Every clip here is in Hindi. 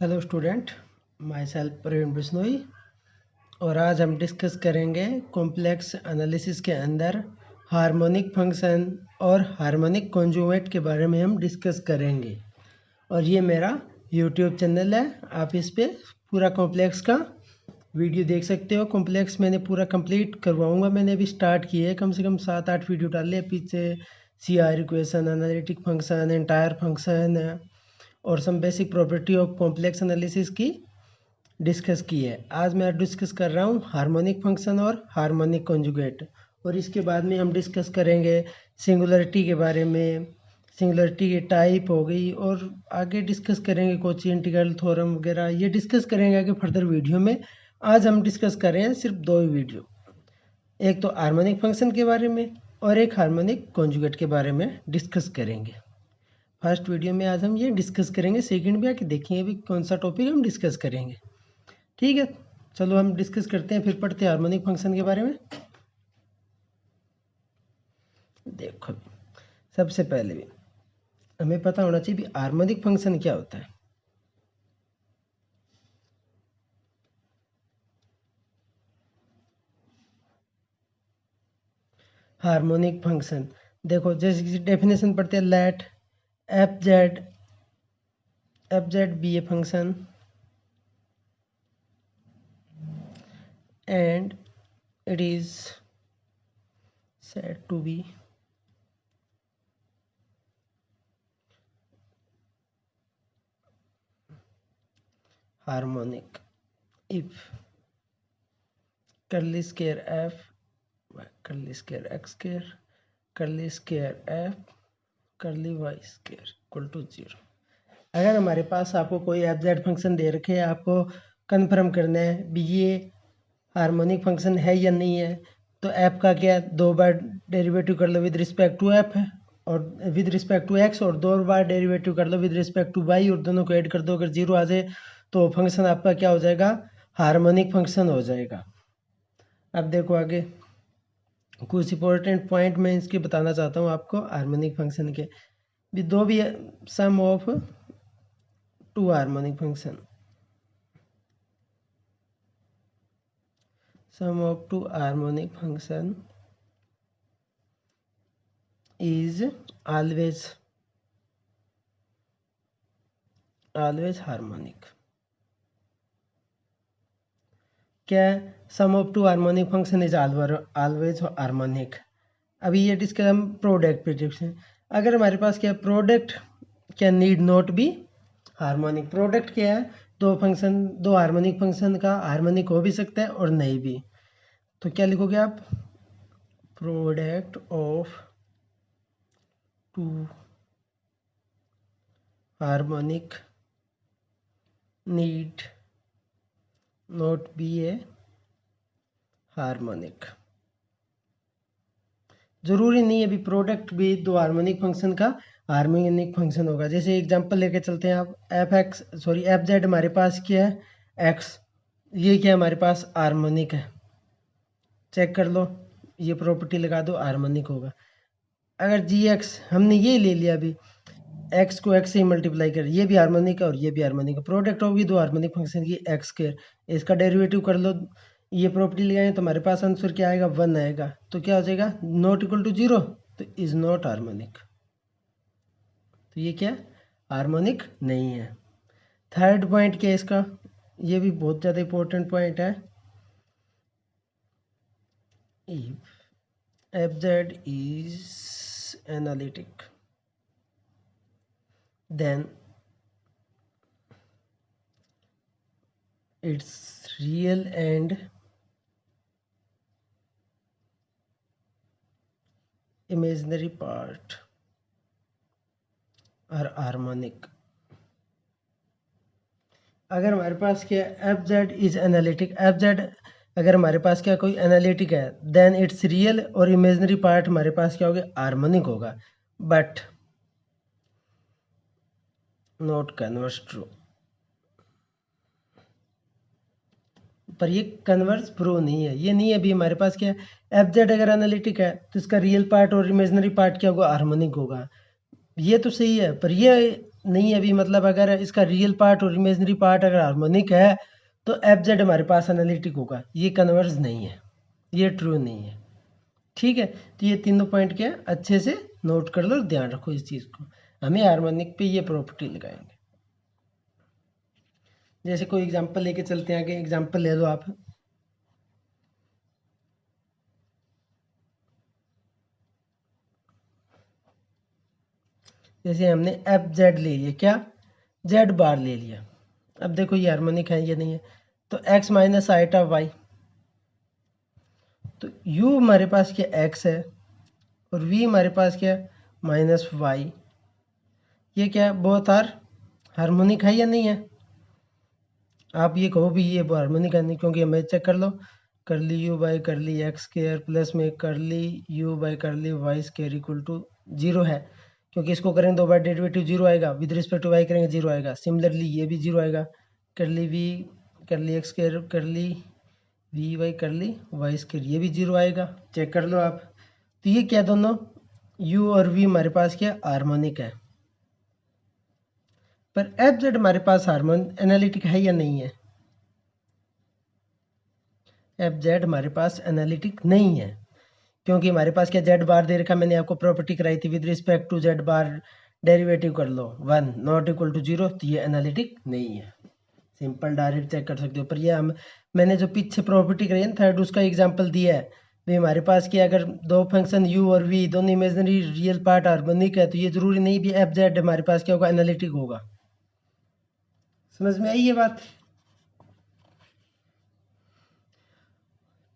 Hello student, my self Praveen Bishnoi. और आज हम डिस्कस करेंगे कॉम्प्लेक्स एनालिसिस के अंदर हार्मोनिक फंक्शन और हार्मोनिक कॉन्जुगेट के बारे में हम डिस्कस करेंगे। और ये मेरा यूट्यूब चैनल है, आप इस पे पूरा कॉम्प्लेक्स का वीडियो देख सकते हो। कॉम्प्लेक्स मैंने पूरा कंप्लीट करवाऊंगा, मैंने अभी स्टार्ट किए है, कम से कम 7-8 वीडियो डाल लिया पीछे। CR equation, analytic function, entire function और some basic property of complex analysis की डिस्कस की है। आज मैं डिस्कस कर रहा हूँ हार्मोनिक फंक्शन और हार्मोनिक कॉन्जुगेट। और इसके बाद में हम डिस्कस करेंगे सिंगुलरिटी के बारे में, सिंगुलरिटी की टाइप हो गई, और आगे डिस्कस करेंगे कोची इंटीग्रल थ्योरम वगैरह, ये डिस्कस करेंगे आगे फर्दर वीडियो में। आज हम डिस्कस कर रहे हैं सिर्फ 2 ही वीडियो, एक तो हार्मोनिक फंक्शन के बारे में और एक हार्मोनिक कॉन्जुगेट के बारे में डिस्कस करेंगे। फर्स्ट वीडियो में आज हम ये डिस्कस करेंगे, सेकंड में आके देखेंगे भी कौन सा टॉपिक हम डिस्कस करेंगे। ठीक है, चलो हम डिस्कस करते हैं, फिर पढ़ते हैं हार्मोनिक फंक्शन के बारे में। देखो, सबसे पहले भी हमें पता होना चाहिए भी हार्मोनिक फंक्शन क्या होता है। हार्मोनिक फंक्शन देखो, जैसे किसी डेफिनेशन पढ़ते हैं, let F Z be a function and it is said to be harmonic if curly square f curly square x square curly square f curly y square equal to 0। अगर हमारे पास आपको कोई एफ जेड फंक्शन दे रखे है, आपको कंफर्म करना है भी ये हार्मोनिक फंक्शन है या नहीं है, तो ऐप का क्या, 2 बार डेरिवेटिव कर लो विद रिस्पेक्ट टू ऐप है और विद रिस्पेक्ट टू एक्स, और 2 बार डेरिवेटिव कर लो विद रिस्पेक्ट टू वाई, और दोनों को ऐड कर दो। अगर 0 आ जाए तो फंक्शन आपका क्या हो जाएगा, हार्मोनिक फंक्शन हो जाएगा। अब देखो आगे कुछ इंपॉर्टेंट पॉइंट मैं इसके बताना चाहता हूँ आपको हार्मोनिक फंक्शन के भी। दो भी sum of 2 harmonic function, sum of 2 harmonic function is always harmonic। क्या है, sum of 2 harmonic function is always harmonic. अभी ये डिस्कस हम प्रोडक्ट प्रिडिक्शन। अगर हमारे पास क्या product can need not be harmonic. Product क्या है, दो हार्मोनिक फंक्शन का हार्मोनिक हो भी सकता है और नहीं भी। तो क्या लिखोगे आप, product of 2 harmonic need not be A harmonic. जरूरी नहीं है अभी प्रोडक्ट भी 2 हार्मोनिक फंक्शन का हार्मोनिक फंक्शन होगा। जैसे एग्जांपल लेके चलते हैं आप, एफ जेड हमारे पास क्या है, एक्स, ये क्या हमारे पास हार्मोनिक है, चेक कर लो, ये प्रॉपर्टी लगा दो, हार्मोनिक होगा। अगर जी एक्स हमने ये ले लिया, अभी एक्स को एक्स से ही मल्टीप्लाई कर, ये भी हार्मोनिक है और ये भी हार्मोनिक है, प्रोडक्ट होगी 2 हार्मोनिक फंक्शन की, एक्स स्क्वायर, इसका डेरिवेटिव कर लो, ये प्रॉपर्टी लगाएं तो हमारे पास आंसर क्या आएगा, 1 आएगा। तो क्या हो जाएगा, नॉट इक्वल टू 0, तो इज नॉट हार्मोनिक। तो ये क्या हार्मोनिक नहीं है। थर्ड पॉइंट क्या है इसका, ये भी बहुत ज़्यादा इंपॉर्टेंट पॉइंट है, if F Z is analytic then its real and imaginary part are harmonic। अगर हमारे पास क्या F Z is analytic, F Z अगर हमारे पास क्या कोई एनालिटिक है, देन इट्स रियल और इमेजिनरी पार्ट हमारे पास क्या होगा, हार्मोनिक होगा, बट नॉट कन्वर्स ट्रू। पर ये कन्वर्स प्रूव नहीं है, ये नहीं है अभी हमारे पास क्या है, एफ जेड अगर एनालिटिक है तो इसका रियल पार्ट और इमेजिनरी पार्ट क्या होगा, हार्मोनिक होगा। ये तो सही है, पर ये नहीं है अभी, मतलब अगर इसका रियल पार्ट और इमेजिनरी पार्ट अगर हार्मोनिक है तो एफ जेड हमारे पास एनालिटिक होगा। ये कन्वर्स नहीं है, ये ट्रू नहीं है। ठीक है, तो ये तीनों पॉइंट क्या है, अच्छे से नोट कर लो और ध्यान रखो इस चीज़ को। हमें हार्मोनिक पे ये प्रॉपर्टी लगाएंगे। जैसे कोई एग्जांपल लेके चलते हैं आगे, एग्जांपल ले लो आप। जैसे हमने एफ जेड ले लिया, क्या जेड बार ले लिया। अब देखो ये हार्मोनिक है ये नहीं है, तो एक्स माइनस आइटा वाई, तो u हमारे पास क्या x है और v हमारे पास क्या माइनस वाई। ये क्या बोथ आर हार्मोनिक है या नहीं है? आप ये कहो भी ये हार्मोनिक है नहीं, क्योंकि हमें चेक कर लो, कर ली u बाई कर ली एक्स स्क्र प्लस में कर ली u बाई कर ली y square equal to zero है, क्योंकि इसको करेंगे दो बार डेरिवेटिव जीरो आएगा, विद रिस्पेक्ट टू वाई करेंगे जीरो आएगा। सिमिलरली ये भी जीरो आएगा, कर ली v कर ली एक्स स्क्र कर ली वी वाई कर ली वाई स्क्र, ये भी जीरो आएगा, चेक कर लो आप। तो ये क्या दोनों u और v हमारे पास क्या हार्मोनिक है, पर एफ जेड हमारे पास हार्मोन एनालिटिक है या नहीं है? एफ जेड हमारे पास एनालिटिक नहीं है, क्योंकि हमारे पास क्या जेड बार दे रखा, मैंने आपको प्रॉपर्टी कराई थी विद रिस्पेक्ट टू जेड बार डेरिवेटिव कर लो one not equal to zero, तो ये एनालिटिक नहीं है। सिंपल डायरेक्ट चेक कर सकते हो। पर ये हम मैंने जो पीछे प्रॉपर्टी कराई है थर्ड, उसका एग्जांपल दिया है भी हमारे पास क्या अगर दो फंक्शन u और v दोनों इमेजिनरी रियल पार्ट हार्मोनिक है, तो ये जरूरी नहीं भी एफ जेड हमारे पास क्या होगा एनालिटिक होगा। समझ में आई ये बात?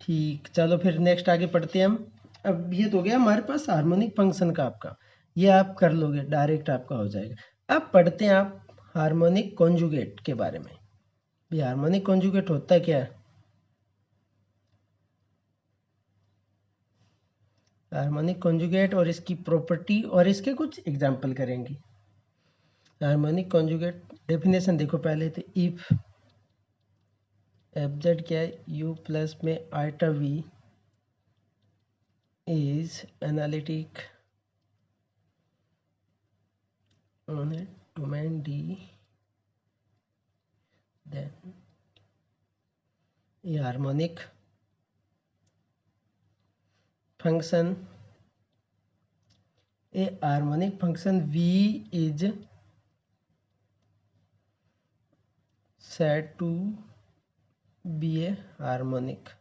ठीक, चलो फिर नेक्स्ट आगे पढ़ते हैं हम। अब ये तो हो गया हमारे पास हार्मोनिक फंक्शन का आपका, ये आप कर लोगे डायरेक्ट आपका हो जाएगा। अब पढ़ते हैं आप हार्मोनिक कॉन्जुगेट के बारे में। ये हार्मोनिक कॉन्जुगेट होता क्या है? हार्मोनिक कॉन्जुगेट और इसकी प्रॉपर्टी और इसके कुछ एग्जाम्पल करेंगे। हार्मोनिक कॉन्जुगेट डेफिनेशन देखो पहले, तो इफ एफ जेड क्या है u प्लस में iota v is analytic on a domain D, then a harmonic function v is said to be a harmonic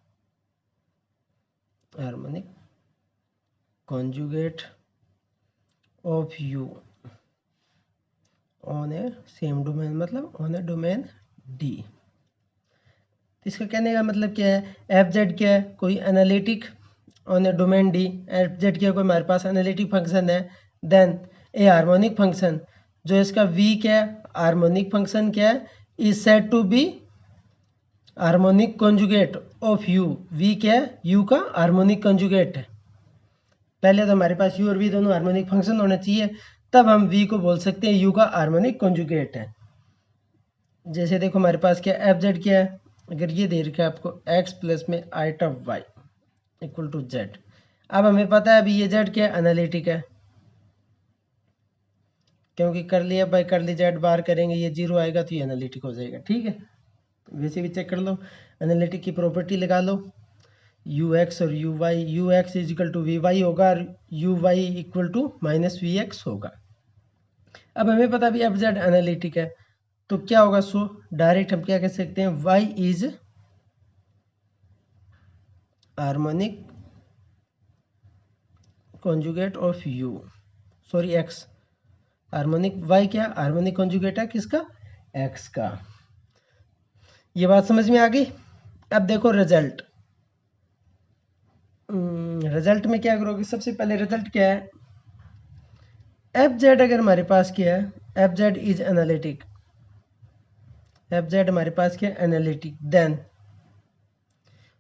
conjugate of u on a same domain, मतलब on a domain D। इसका कहने का मतलब क्या है, एफ जेड क्या है कोई analytic on a domain D, F Z क्या कोई हमारे पास एनालिटिक फंक्शन है, देन ए हार्मोनिक फंक्शन जो इसका वी क्या है हार्मोनिक फंक्शन क्या है is said to be harmonic conjugate of U. V क्या है यू का हार्मोनिक कॉन्जुगेट है। पहले तो हमारे पास यू और वी दोनों हार्मोनिक फंक्शन होना चाहिए, तब हम वी को बोल सकते हैं यू का हार्मोनिक कॉन्जुगेट है। जैसे देखो हमारे पास क्या एफ जेड क्या है, अगर ये दे रखा है आपको x प्लस में iota Y equal to Z. अब हमें पता है अभी ये जेड क्या है एनालिटिक है, क्योंकि कर लिया बाई कर ली जेड बार करेंगे ये जीरो आएगा तो ये एनालिटिक हो जाएगा। ठीक है, वैसे भी चेक कर लो, एनालिटिक की प्रॉपर्टी लगा लो, यू एक्स और U X is equal to we Y होगा और U Y equal to minus V X होगा। अब हमें पता भी एफ जेड एनालिटिक है, तो क्या होगा, सो डायरेक्ट हम क्या कह सकते हैं y is harmonic conjugate of u, sorry x, harmonic y क्या हार्मोनिक कॉन्जुगेट है किसका x का। ये बात समझ में आ गई? अब देखो रिजल्ट, रिजल्ट में क्या करोगे, सबसे पहले रिजल्ट क्या है, एफ जेड अगर हमारे पास क्या है F Z is analytic, F Z हमारे पास क्या एनालिटिक, then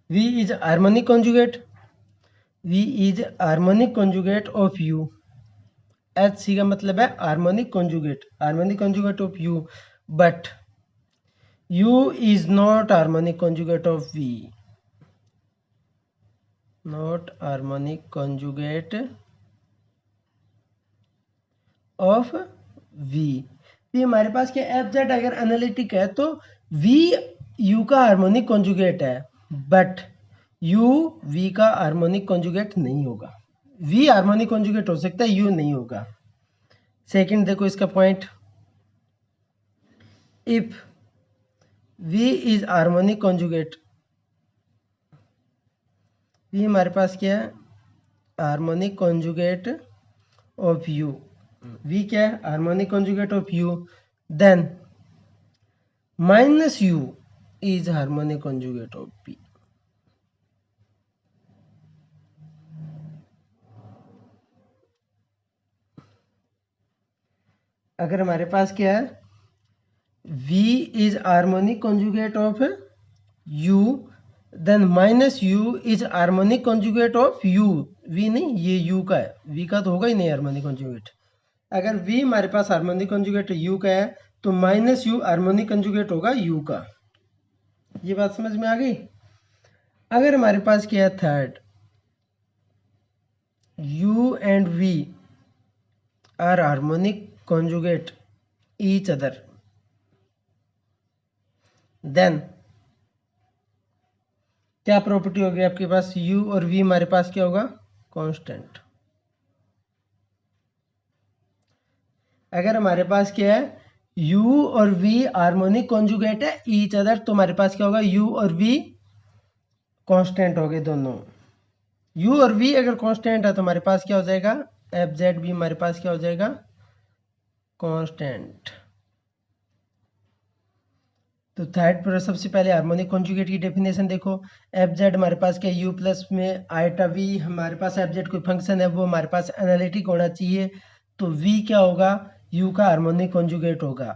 v is harmonic conjugate, v is harmonic conjugate of u, H C का मतलब है harmonic conjugate of u, but u is not harmonic conjugate of v, not harmonic conjugate of v। ये हमारे पास क्या एफ जेड अगर एनालिटिक है तो वी यू का हार्मोनिक कॉन्जुगेट है, बट यू वी का हार्मोनिक कॉन्जुगेट नहीं होगा। वी हार्मोनिक कॉन्जुगेट हो सकता है, यू नहीं होगा। सेकंड देखो इसका point, if V is harmonic conjugate, V हमारे पास क्या है harmonic conjugate of U, V क्या है harmonic conjugate of U, then minus U is harmonic conjugate of P. अगर हमारे पास क्या है V is harmonic conjugate of U, then minus U is harmonic conjugate of U। V नहीं, ये U का है, V का तो होगा ही नहीं हार्मोनिक कॉन्जुगेट। अगर V हमारे पास हार्मोनिक कॉन्जुगेट U का है तो माइनस U हार्मोनिक कॉन्जुगेट होगा U का। ये बात समझ में आ गई। अगर हमारे पास क्या है third, U and V are harmonic conjugate each other, then क्या प्रॉपर्टी होगी आपके पास, u और v हमारे पास क्या होगा कांस्टेंट। अगर हमारे पास क्या है u और v हार्मोनिक कॉन्जुगेट है ईच अदर, तो हमारे पास क्या होगा u और v कांस्टेंट हो गए दोनों। u और v अगर कांस्टेंट है तो हमारे पास क्या हो जाएगा एफ जेड भी हमारे पास क्या हो जाएगा कांस्टेंट। तो थर्ड पर सबसे पहले हार्मोनिक कॉन्जुगेट की डेफिनेशन देखो, एफ जेड हमारे पास क्या u प्लस में आइटा v, हमारे पास एफ जेड कोई फंक्शन है वो हमारे पास एनालिटिक होना चाहिए, तो v क्या होगा u का हार्मोनिक कॉन्जुगेट होगा।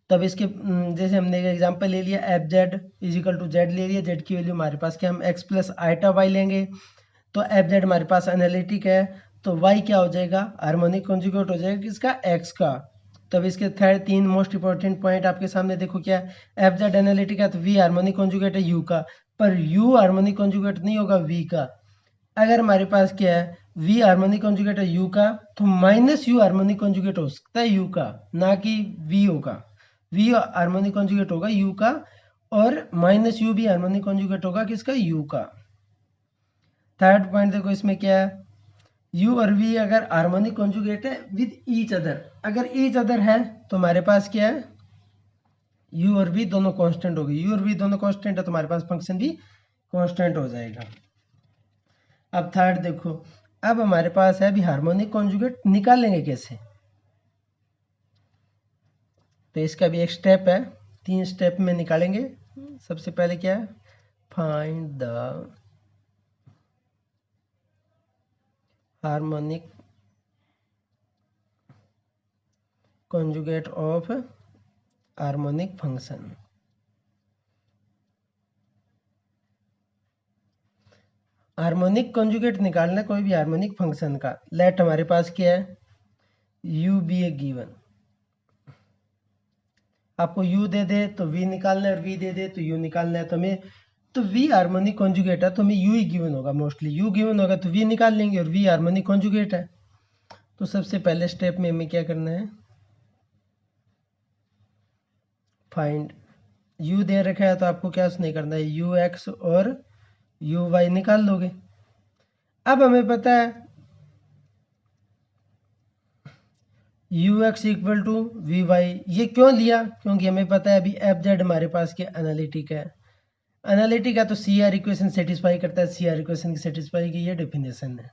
तब इसके जैसे हमने एक एग्जांपल ले लिया F Z is equal to Z ले लिया, जेड की वैल्यू हमारे पास क्या हम x प्लस आइटा वाई लेंगे, तो एफ जेड हमारे पास एनालिटिक है तो y क्या हो जाएगा हार्मोनिक कॉन्जुगेट हो जाएगा किसका x का। तब इसके थर्ड तीन मोस्ट इंपॉर्टेंट पॉइंट आपके सामने देखो, क्या एफ जेड एनालिटिक है तो v हार्मोनिक कॉन्जुगेट है u का, पर u हार्मोनिक कॉन्जुगेट नहीं होगा v का। अगर हमारे पास क्या है v हार्मोनिक कॉन्जुगेट है u का, तो माइनस u हार्मोनिक कॉन्जुगेट हो सकता है u का, ना कि v होगा। v हार्मोनिक कॉन्जुगेट होगा u का और माइनस u भी हार्मोनिक कॉन्जुगेट होगा किसका u का। थर्ड पॉइंट देखो इसमें क्या है u और v अगर हार्मोनिक कॉन्जुगेट है विद ईच अदर, अगर ईच अदर है तो हमारे पास क्या है u और v दोनों कांस्टेंट हो गए, u और v दोनों कांस्टेंट है तो हमारे पास फंक्शन भी कांस्टेंट हो जाएगा। अब थर्ड देखो, अब हमारे पास है अभी हार्मोनिक कॉन्जुगेट निकालेंगे कैसे, तो इसका भी एक स्टेप है, तीन स्टेप में निकालेंगे। सबसे पहले क्या है find the harmonic conjugate of harmonic function. Harmonic conjugate निकालना कोई भी हार्मोनिक फंक्शन का, लेट हमारे पास क्या है u बी ए गिवन, आपको u दे दे तो v निकालना है और v दे दे तो u निकालना है, तो हमें तो v हार्मोनिक कॉन्जुगेट है तो हमें u ही गिवन होगा, मोस्टली u गिवन होगा तो v निकाल लेंगे और v हार्मोनिक कॉन्जुगेट है। तो सबसे पहले स्टेप में हमें क्या करना है फाइंड u दे रखा है तो आपको क्या नहीं करना है ux और uy निकाल लोगे। अब हमें पता है ux equal to we Y, ये क्यों लिया क्योंकि हमें पता है अभी एफ जेड हमारे पास क्या एनालिटिक है, एनालिटिक है तो सी आर इक्वेशन सेटिस्फाई करता है, सी आर इक्वेशन की सेटिस्फाई की ये डेफिनेशन है।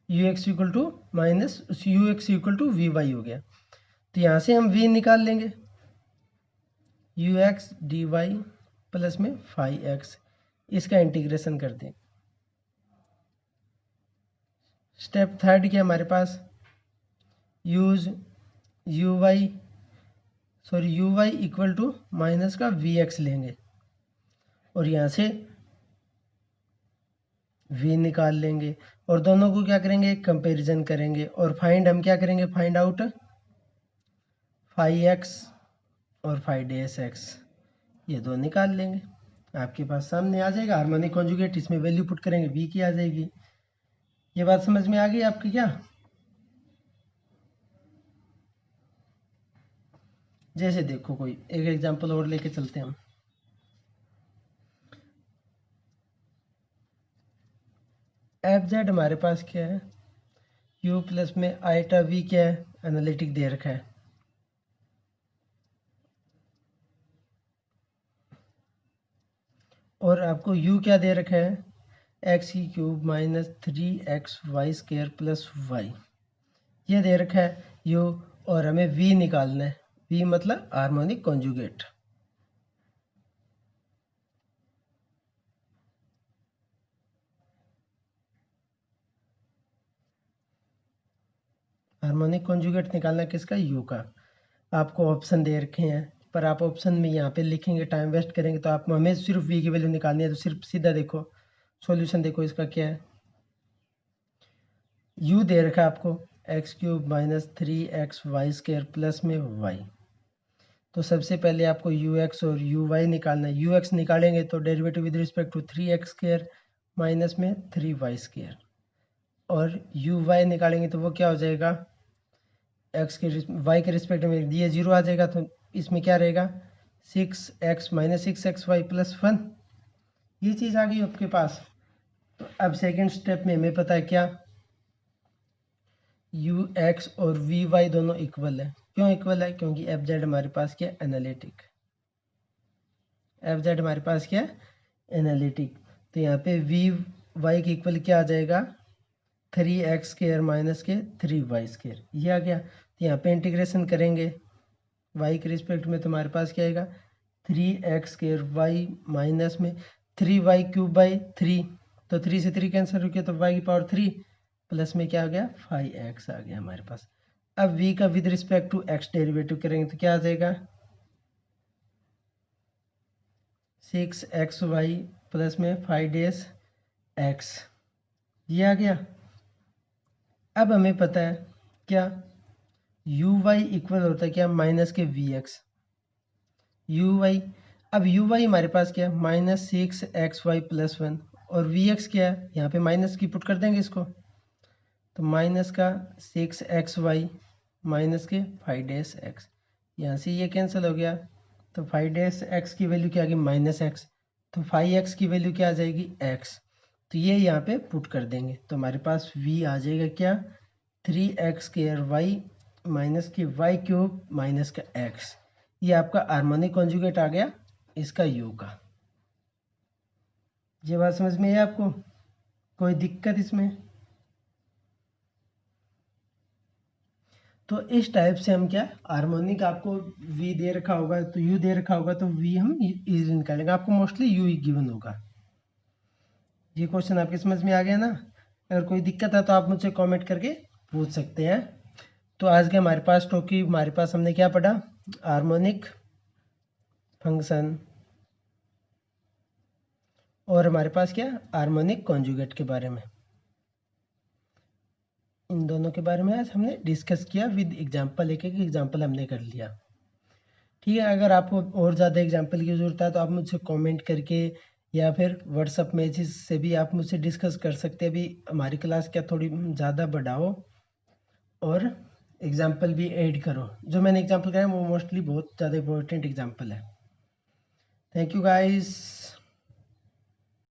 U x equal to minus u x equal to we y हो गया, तो यहाँ से हम v निकाल लेंगे u x d y plus में फाइव एक्स, इसका इंटीग्रेशन कर दें। स्टेप थर्ड क्या हमारे पास use u y u Y equal to minus का वी एक्स लेंगे और यहाँ से v निकाल लेंगे और दोनों को क्या करेंगे कंपैरिजन करेंगे और फाइंड हम क्या करेंगे फाइंड आउट फाइव एक्स और फाइव डेस एक्स, ये दो निकाल लेंगे आपके पास सामने आ जाएगा हार्मोनिक कॉन्जुगेट, इसमें वैल्यू पुट करेंगे v की आ जाएगी। ये बात समझ में आ गई आपकी क्या। जैसे देखो कोई एक एग्जांपल और लेके चलते हैं हम। एफ जेड हमारे पास क्या है, यू प्लस में आईटा वी क्या है, एनालिटिक दे रखा है। और आपको u क्या दे रखा है, एक्स की cube minus 3xy² plus Y, ये दे रखा है u। और हमें v निकालना है, v मतलब हार्मोनिक कॉन्जुगेट। हार्मोनिक कॉन्जुगेट निकालना है किसका, u का। आपको ऑप्शन दे रखे हैं, पर आप ऑप्शन में यहाँ पे लिखेंगे टाइम वेस्ट करेंगे, तो आप हमें सिर्फ v की वैल्यू निकालनी है। तो सिर्फ सीधा देखो सॉल्यूशन, देखो इसका क्या है। u दे रखा है आपको x cube minus 3xy² plus में y। तो सबसे पहले आपको ux और uy निकालना है। ux निकालेंगे तो derivative with respect to 3x² minus में 3y²। और uy निकालेंगे तो वो क्या हो जाएगा, x के y के रिस्पेक्ट में ये 0 आ जाएगा, तो इसमें क्या रहेगा 6x माइनस 6xy प्लस 1। ये चीज़ आ गई आपके पास। तो अब सेकेंड स्टेप में हमें पता है क्या, ux और vy दोनों इक्वल है। क्यों इक्वल है, क्योंकि एफ जेड हमारे पास क्या है, एनालिटिक। एफ जेड हमारे पास क्या है, एनालिटिक। तो यहाँ पे vy के इक्वल क्या आ जाएगा, 3x² माइनस के 3y², ये आ गया। तो यहाँ पे इंटीग्रेशन करेंगे y के रिस्पेक्ट में, तो हमारे पास क्या आएगा 3x² y माइनस में 3y³ 3। तो 3 से 3 कैंसिल हो गया, तो y की पावर 3 प्लस में क्या आ गया 5x आ गया हमारे पास। अब v का with respect to x derivative करेंगे तो क्या आ जाएगा 6xy प्लस में 5x, ये आ गया। अब हमें पता है क्या, uy इक्वल होता है क्या, माइनस के vx। uy, अब uy हमारे पास क्या है माइनस 6xy प्लस 1, और vx क्या है, यहाँ पे माइनस की पुट कर देंगे इसको, तो माइनस का 6xy माइनस के 5x, यहाँ से ये कैंसिल हो गया। तो 5x की वैल्यू क्या आ गई माइनस एक्स, तो 5x की वैल्यू क्या आ जाएगी x। तो ये यहाँ पे पुट कर देंगे, तो हमारे पास v आ जाएगा क्या 3x² माइनस के y³ माइनस का x। ये आपका हार्मोनिक कॉन्जुगेट आ गया इसका u का। ये बात समझ में है आपको, कोई दिक्कत इसमें। तो इस टाइप से हम क्या, हार्मोनिक आपको v दे रखा होगा तो u दे रखा होगा, तो v हम इजीली निकालेंगे, आपको मोस्टली u ही गिवन होगा। ये क्वेश्चन आपके समझ में आ गया ना। अगर कोई दिक्कत है तो आप मुझसे कमेंट करके पूछ सकते हैं। तो आज के हमारे पास टॉपिक, हमारे पास हमने क्या पढ़ा, हार्मोनिक फंक्शन और हमारे पास क्या हार्मोनिक कॉन्जुगेट के बारे में। इन दोनों के बारे में आज हमने डिस्कस किया विद एग्जांपल, एक एक एग्जांपल हमने कर लिया। ठीक है, अगर आपको और ज़्यादा एग्जांपल की ज़रूरत है तो आप मुझसे कमेंट करके या फिर व्हाट्सअप मैसेज से भी आप मुझसे डिस्कस कर सकते हैं। अभी हमारी क्लास क्या थोड़ी ज़्यादा बढ़ाओ और एग्जांपल भी ऐड करो। जो मैंने एग्जांपल कराया वो मोस्टली बहुत ज़्यादा इंपॉर्टेंट एग्जांपल है। Thank you guys.